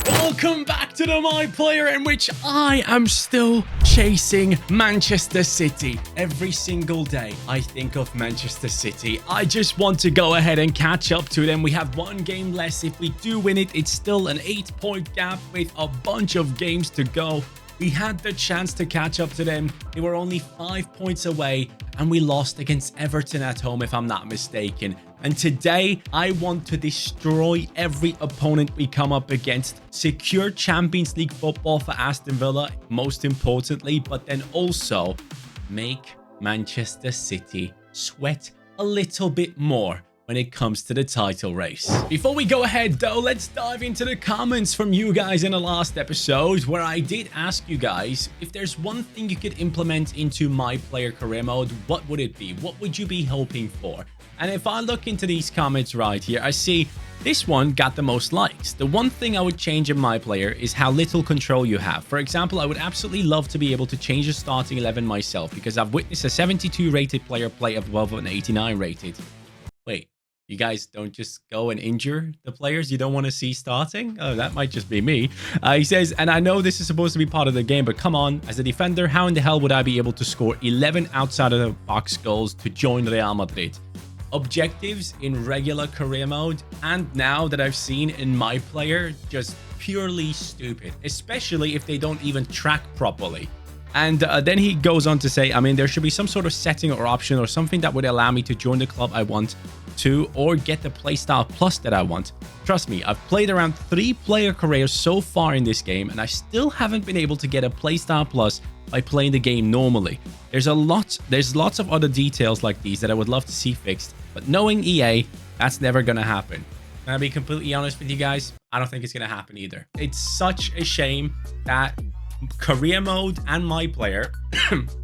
Welcome back to the My Player, in which I am still chasing Manchester City. Every single day I think of Manchester City. I just want to go ahead and catch up to them. We have one game less. If we do win it, it's still an 8-point gap with a bunch of games to go. We had the chance to catch up to them. They were only 5 points away, and we lost against Everton at home, if I'm not mistaken. And today, I want to destroy every opponent we come up against, secure Champions League football for Aston Villa, most importantly, but then also make Manchester City sweat a little bit more when it comes to the title race. Before we go ahead though, let's dive into the comments from you guys in the last episode, where I did ask you guys if there's one thing you could implement into My Player career mode, what would it be? What would you be hoping for? And if I look into these comments right here, I see this one got the most likes. The one thing I would change in My Player is how little control you have. For example, I would absolutely love to be able to change the starting 11 myself, because I've witnessed a 72 rated player play above an 89 rated. Wait, you guys don't just go and injure the players you don't want to see starting? Oh, that might just be me. He says, and I know this is supposed to be part of the game, but come on, as a defender, how in the hell would I be able to score 11 outside of the box goals to join Real Madrid? Objectives in regular career mode, and now that I've seen in My Player, just purely stupid, especially if they don't even track properly. And then he goes on to say, I mean, there should be some sort of setting or option or something that would allow me to join the club I want to, or get the playstyle plus that I want. Trust me, I've played around 3 player careers so far in this game, and I still haven't been able to get a playstyle plus by playing the game normally. There's lots of other details like these that I would love to see fixed, but knowing EA, that's never gonna happen. Can I be completely honest with you guys? I don't think it's gonna happen either. It's such a shame that career mode and My Player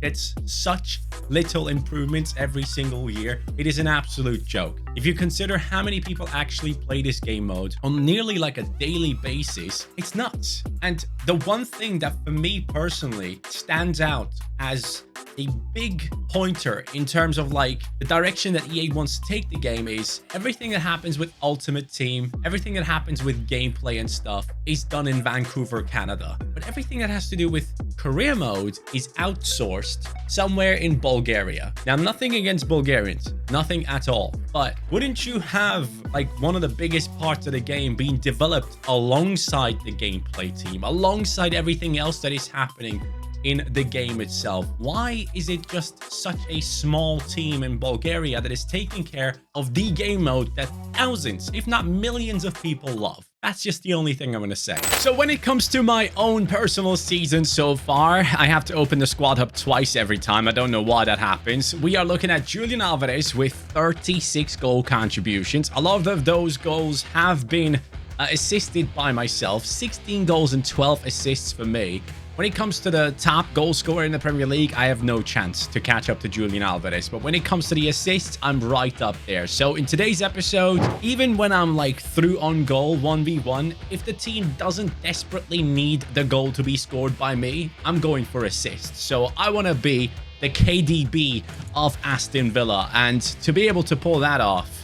gets such little improvements every single year. It is an absolute joke. If you consider how many people actually play this game mode on nearly like a daily basis, it's nuts. And the one thing that for me personally stands out as a big pointer in terms of like the direction that EA wants to take the game is everything that happens with Ultimate Team, everything that happens with gameplay and stuff is done in Vancouver, Canada. But everything that has to do with career mode is outsourced somewhere in Bulgaria. Now, nothing against Bulgarians, nothing at all. But wouldn't you have like one of the biggest parts of the game being developed alongside the gameplay team, alongside everything else that is happening in the game itself? Why is it just such a small team in Bulgaria that is taking care of the game mode that thousands, if not millions of people love? That's just the only thing I'm going to say. So when it comes to my own personal season so far, I have to open the squad hub twice every time. I don't know why that happens. We are looking at Julian Alvarez with 36 goal contributions. A lot of those goals have been assisted by myself. 16 goals and 12 assists for me. When it comes to the top goal scorer in the Premier League, I have no chance to catch up to Julian Alvarez. But when it comes to the assists, I'm right up there. So in today's episode, even when I'm like through on goal 1v1, if the team doesn't desperately need the goal to be scored by me, I'm going for assists. So I want to be the KDB of Aston Villa. And to be able to pull that off,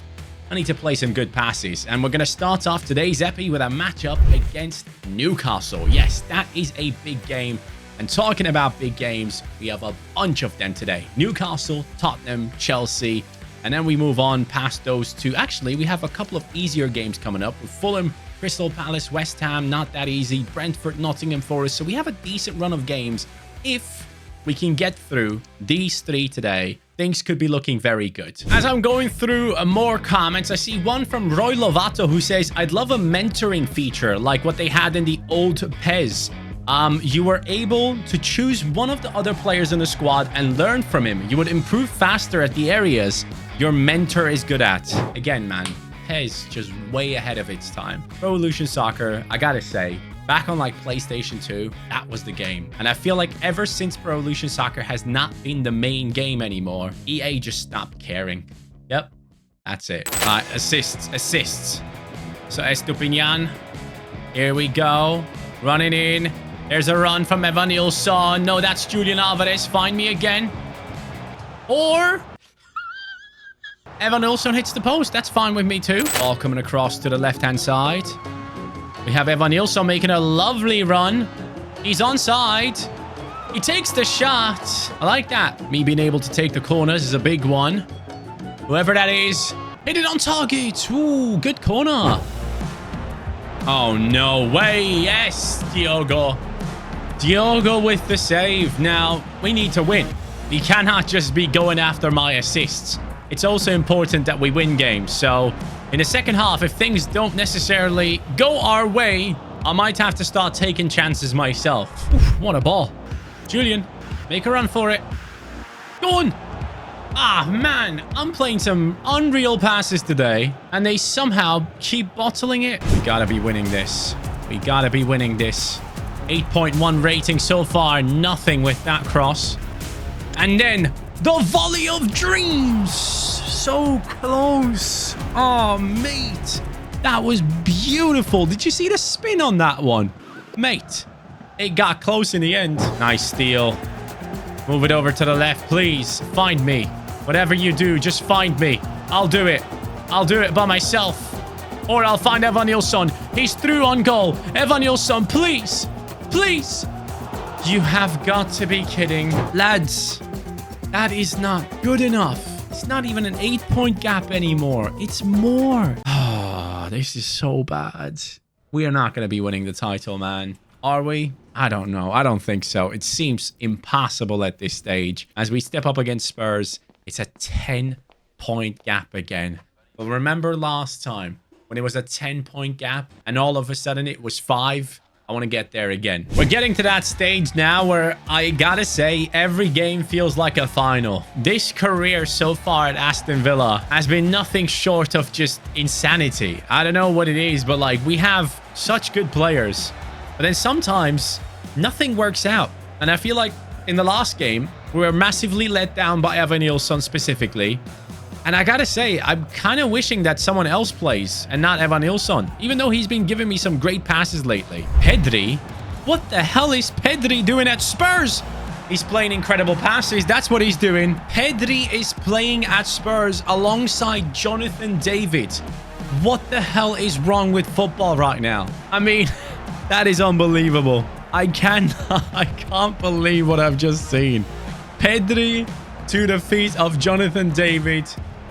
I need to play some good passes. And we're going to start off today's epi with a matchup against Newcastle. Yes, that is a big game. And talking about big games, we have a bunch of them today. Newcastle, Tottenham, Chelsea. And then we move on past those two. Actually, we have a couple of easier games coming up with Fulham, Crystal Palace, West Ham, not that easy. Brentford, Nottingham Forest. So we have a decent run of games. If we can get through these 3 today, things could be looking very good. As I'm going through more comments, I see one from Roy Lovato who says, I'd love a mentoring feature like what they had in the old PES. You were able to choose one of the other players in the squad and learn from him. You would improve faster at the areas your mentor is good at. Again, man, PES just way ahead of its time. Pro Evolution Soccer, I gotta say, back on like PlayStation 2, that was the game. And I feel like ever since Pro Evolution Soccer has not been the main game anymore, EA just stopped caring. Yep, that's it. Assists. So Estupinian, here we go. Running in. There's a run from Evan Nilsson. No, that's Julian Alvarez. Find me again. Or Evan Nilsson hits the post. That's fine with me too. Ball coming across to the left-hand side. We have Evan Nilsson making a lovely run. He's onside. He takes the shot. I like that. Me being able to take the corners is a big one. Whoever that is, hit it on target. Ooh, good corner. Oh, no way. Yes, Diogo. Diogo with the save. Now, we need to win. We cannot just be going after my assists. It's also important that we win games. So, in the second half, if things don't necessarily go our way, I might have to start taking chances myself. Oof, what a ball. Julian, make a run for it. Go on. Ah, man, I'm playing some unreal passes today, and they somehow keep bottling it. We gotta be winning this. We gotta be winning this. 8.1 rating so far, nothing with that cross. And then the volley of dreams. So close. Oh, mate. That was beautiful. Did you see the spin on that one? Mate, it got close in the end. Nice steal. Move it over to the left, please. Find me. Whatever you do, just find me. I'll do it. I'll do it by myself. Or I'll find Evan Nilsson. He's through on goal. Evan Nilsson, please. Please. You have got to be kidding. Lads, that is not good enough. It's not even an 8-point gap anymore. It's more. Ah, this is so bad. We are not going to be winning the title, man. Are we? I don't know. I don't think so. It seems impossible at this stage. As we step up against Spurs, it's a 10-point gap again. But remember last time when it was a 10-point gap and all of a sudden it was 5? I want to get there again. We're getting to that stage now where I gotta say every game feels like a final. This career so far at Aston Villa has been nothing short of just insanity. I don't know what it is, but like we have such good players. But then sometimes nothing works out. And I feel like in the last game, we were massively let down by Evan Nilsson specifically. And I gotta say, I'm kind of wishing that someone else plays and not Evan Nilsson, even though he's been giving me some great passes lately. Pedri? What the hell is Pedri doing at Spurs? He's playing incredible passes. That's what he's doing. Pedri is playing at Spurs alongside Jonathan David. What the hell is wrong with football right now? I mean, that is unbelievable. I can't believe what I've just seen. Pedri to the feet of Jonathan David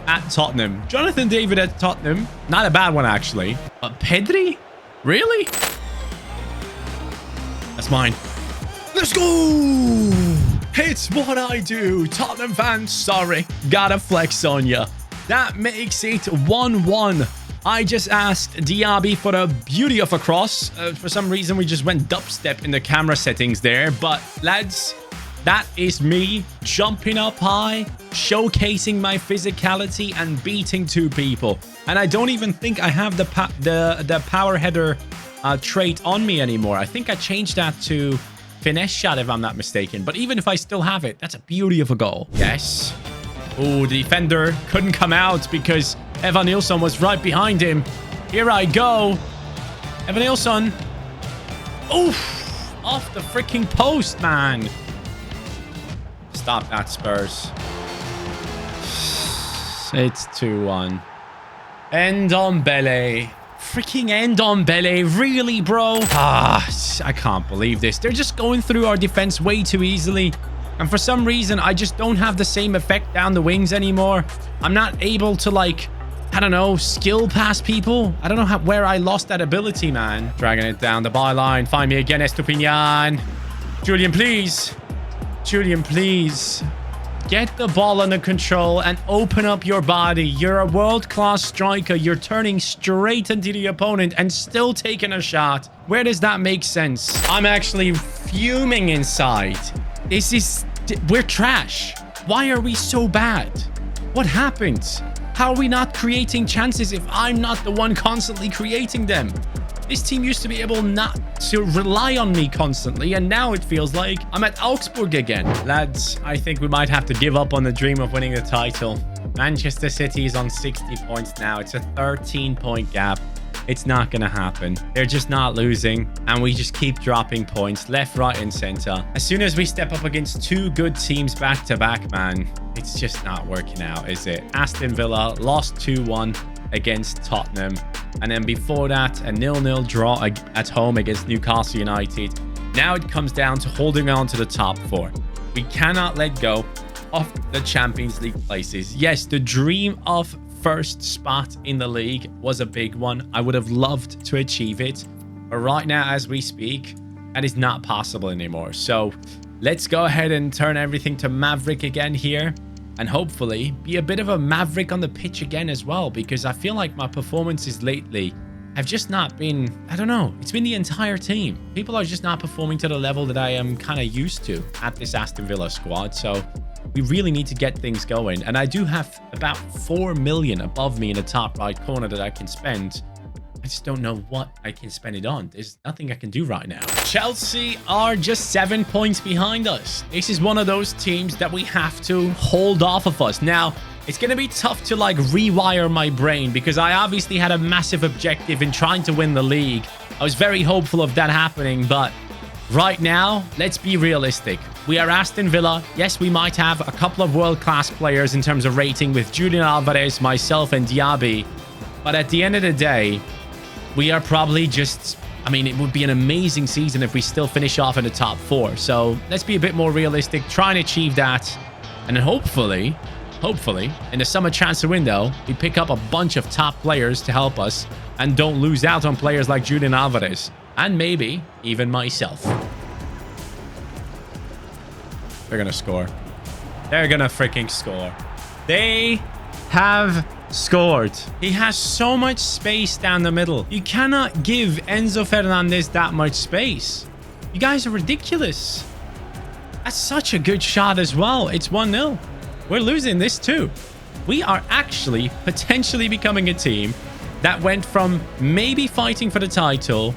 at Tottenham. Jonathan David at Tottenham. Not a bad one, actually. But Pedri? Really? That's mine. Let's go! It's what I do. Tottenham fans, sorry. Gotta flex on ya. That makes it 1-1. I just asked Diaby for a beauty of a cross. For some reason, we just went dubstep in the camera settings there. But, lads, that is me jumping up high, showcasing my physicality and beating 2 people. And I don't even think I have the power header trait on me anymore. I think I changed that to finesse shot if I'm not mistaken. But even if I still have it, that's a beauty of a goal. Yes. Oh, the defender couldn't come out because Evan Nilsson was right behind him. Here I go. Evan Nilsson. Oof. Off the freaking post, man. Stop that, Spurs. It's 2-1. Ndombele. Freaking Ndombele. Really, bro? I can't believe this. They're just going through our defense way too easily. And for some reason, I just don't have the same effect down the wings anymore. I'm not able to, like, I don't know, skill past people. I don't know where I lost that ability, man. Dragging it down the byline. Find me again, Estupinian. Julian, please. Julian, please. Get the ball under control and open up your body. You're a world-class striker. You're turning straight into the opponent and still taking a shot. Where does that make sense? I'm actually fuming inside. We're trash. Why are we so bad? What happened? How are we not creating chances if I'm not the one constantly creating them? This team used to be able not to rely on me constantly, and now it feels like I'm at Augsburg again. Lads, I think we might have to give up on the dream of winning the title. Manchester City is on 60 points now. It's a 13-point gap. It's not going to happen. They're just not losing, and we just keep dropping points left, right, and center. As soon as we step up against 2 good teams back-to-back, man, it's just not working out, is it? Aston Villa lost 2-1. against Tottenham. And then before that, a 0-0 draw at home against Newcastle United. Now it comes down to holding on to the top 4. We cannot let go of the Champions League places. Yes, the dream of first spot in the league was a big one. I would have loved to achieve it. But right now, as we speak, that is not possible anymore. So let's go ahead and turn everything to Maverick again here. And hopefully be a bit of a Maverick on the pitch again as well. Because I feel like my performances lately have just not been, I don't know. It's been the entire team. People are just not performing to the level that I am kind of used to at this Aston Villa squad. So we really need to get things going. And I do have about 4 million above me in the top right corner that I can spend. I just don't know what I can spend it on. There's nothing I can do right now. Chelsea are just 7 points behind us. This is one of those teams that we have to hold off of us. Now, it's going to be tough to like rewire my brain because I obviously had a massive objective in trying to win the league. I was very hopeful of that happening, but right now, let's be realistic. We are Aston Villa. Yes, we might have a couple of world-class players in terms of rating with Julian Alvarez, myself, and Diaby. But at the end of the day, we are probably just, I mean, it would be an amazing season if we still finish off in the top 4. So let's be a bit more realistic, try and achieve that. And then hopefully, in the summer transfer window, we pick up a bunch of top players to help us and don't lose out on players like Julian Alvarez and maybe even myself. They're going to score. They're going to freaking score. They have scored. He has so much space down the middle. You cannot give Enzo Fernandez that much space. You guys are ridiculous. That's such a good shot as well. It's 1-0. We're losing this too. We are actually potentially becoming a team that went from maybe fighting for the title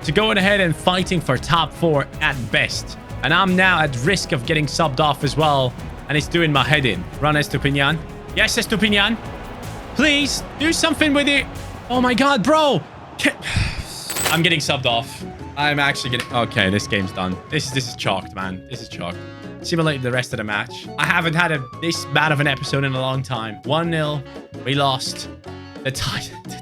to going ahead and fighting for top 4 at best. And I'm now at risk of getting subbed off as well. And it's doing my head in. Run Estupinian. Yes, Estupinian. Please, do something with it. Oh my god, bro. I'm getting subbed off. I'm actually getting... Okay, this game's done. This is chalked, man. This is chalked. Simulate the rest of the match. I haven't had this bad of an episode in a long time. 1-0. We lost. The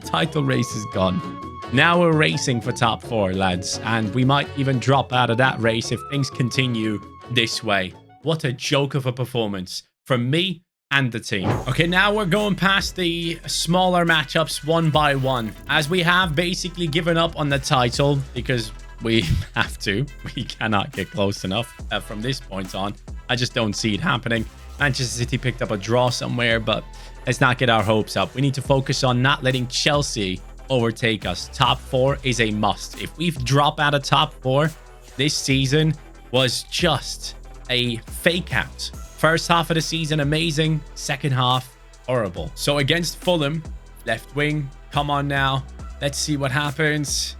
title race is gone. Now we're racing for top 4, lads. And we might even drop out of that race if things continue this way. What a joke of a performance from me and the team. Okay, now we're going past the smaller matchups one by one, as we have basically given up on the title because we have to. We cannot get close enough from this point on. I just don't see it happening. Manchester City picked up a draw somewhere, but let's not get our hopes up. We need to focus on not letting Chelsea overtake us. Top 4 is a must. If we drop out of top 4, this season was just a fake out. First half of the season, amazing. Second half, horrible. So against Fulham, left wing, come on now. Let's see what happens.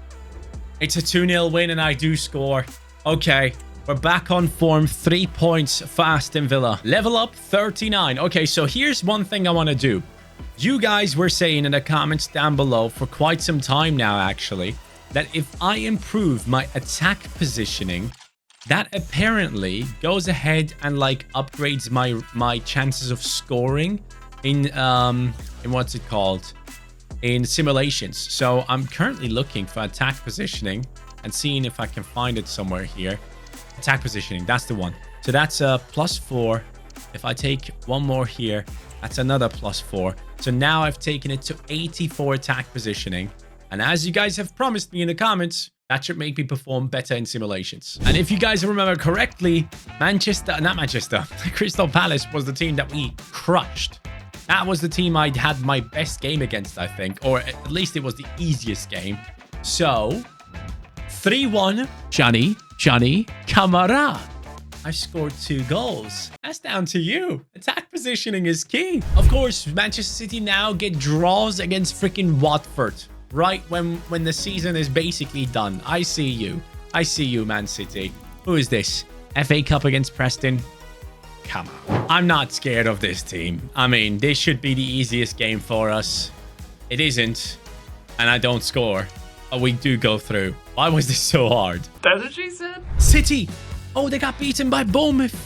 It's a 2-0 win and I do score. Okay, we're back on form. 3 points for Aston Villa. Level up 39. Okay, so here's one thing I want to do. You guys were saying in the comments down below for quite some time now, actually, that if I improve my attack positioning, that apparently goes ahead and like upgrades my chances of scoring in what's it called, in simulations. So I'm currently looking for attack positioning and seeing if I can find it somewhere here. Attack positioning, that's the one. So that's a +4. If I take one more here, that's another +4. So now I've taken it to 84 attack positioning. And as you guys have promised me in the comments, that should make me perform better in simulations. And if you guys remember correctly, Crystal Palace was the team that we crushed. That was the team I had my best game against, I think. Or at least it was the easiest game. So, 3-1, Johnny Camara. I scored 2 goals. That's down to you. Attack positioning is key. Of course, Manchester City now get draws against freaking Watford. Right when the season is basically done. I see you. I see you, Man City. Who is this? FA Cup against Preston? Come on. I'm not scared of this team. I mean, this should be the easiest game for us. It isn't. And I don't score. But we do go through. Why was this so hard? That's what she said. City. Oh, they got beaten by Bournemouth.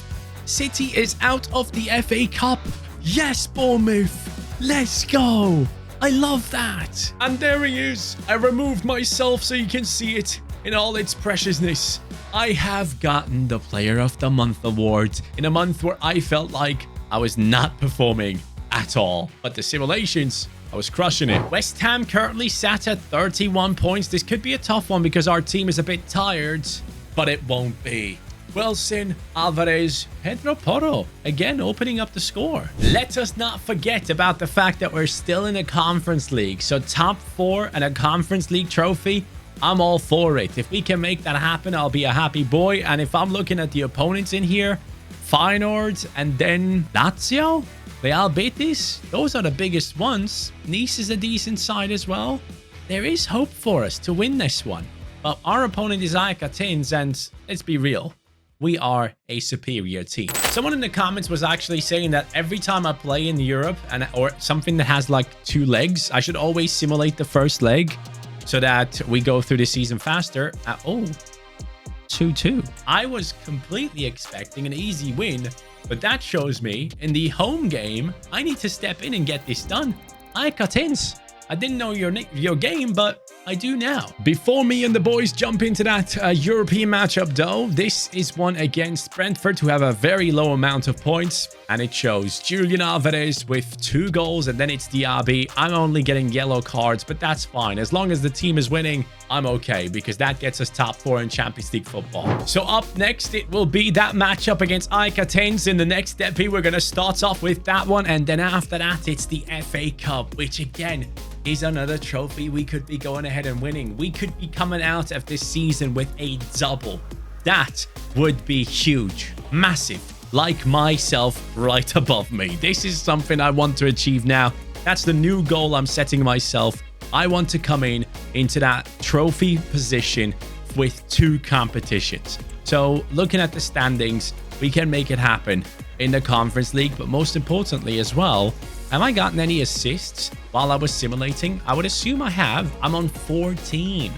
City is out of the FA Cup. Yes, Bournemouth. Let's go. I love that. And there he is. I removed myself so you can see it in all its preciousness. I have gotten the Player of the Month award in a month where I felt like I was not performing at all. But the simulations, I was crushing it. West Ham currently sat at 31 points. This could be a tough one because our team is a bit tired, but it won't be. Wilson, Alvarez, Pedro Porro, again opening up the score. Let us not forget about the fact that we're still in a Conference League. So top 4 and a Conference League trophy, I'm all for it. If we can make that happen, I'll be a happy boy. And if I'm looking at the opponents in here, Feyenoord and then Lazio, Real Betis, those are the biggest ones. Nice is a decent side as well. There is hope for us to win this one. But our opponent is AEK Athens, and let's be real, we are a superior team. Someone in the comments was actually saying that every time I play in Europe or something that has like 2 legs, I should always simulate the first leg so that we go through the season faster. 2-2. I was completely expecting an easy win, but that shows me in the home game, I need to step in and get this done. AEK Athens, I didn't know your game, but I do now. Before me and the boys jump into that European matchup, though, this is one against Brentford, who have a very low amount of points. And it shows Julian Alvarez with 2 goals, and then it's Diaby. I'm only getting yellow cards, but that's fine. As long as the team is winning, I'm okay, because that gets us top 4 in Champions League football. So up next, it will be that matchup against AEK Athens in the next epi. We're going to start off with that one, and then after that, it's the FA Cup, which again is another trophy we could be going ahead and winning. We could be coming out of this season with a double. That would be huge, massive, like myself right above me. This is something I want to achieve now. That's the new goal I'm setting myself. I want to come into that trophy position with 2 competitions. So looking at the standings, we can make it happen in the Conference League, but most importantly as well, have I gotten any assists while I was simulating? I would assume I have. I'm on 14.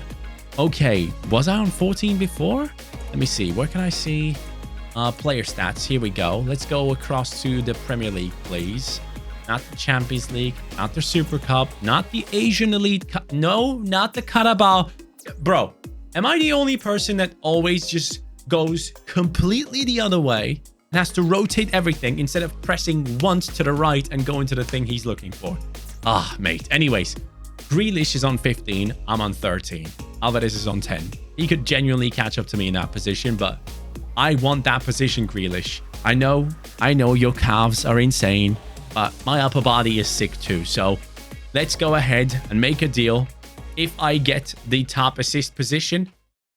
Okay, was I on 14 before? Let me see. Where can I see player stats? Here we go. Let's go across to the Premier League, please. Not the Champions League, not the Super Cup, not the Asian Elite Cup. No, not the Carabao. Bro, am I the only person that always just goes completely the other way and has to rotate everything instead of pressing once to the right and going to the thing he's looking for? Ah, mate. Anyways, Grealish is on 15. I'm on 13. Alvarez is on 10. He could genuinely catch up to me in that position, but I want that position, Grealish. I know your calves are insane, but my upper body is sick too. So let's go ahead and make a deal. If I get the top assist position,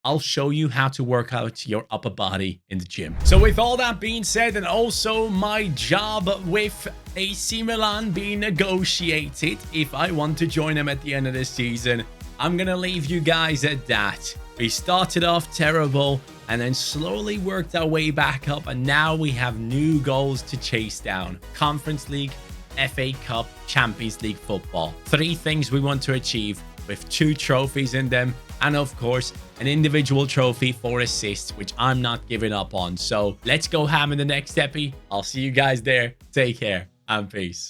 I'll show you how to work out your upper body in the gym. So with all that being said, and also my job with AC Milan being negotiated, if I want to join them at the end of the season, I'm going to leave you guys at that. We started off terrible and then slowly worked our way back up, and now we have new goals to chase down. Conference League, FA Cup, Champions League football. 3 things we want to achieve with 2 trophies in them. And of course, an individual trophy for assists, which I'm not giving up on. So let's go ham in the next epi. I'll see you guys there. Take care and peace.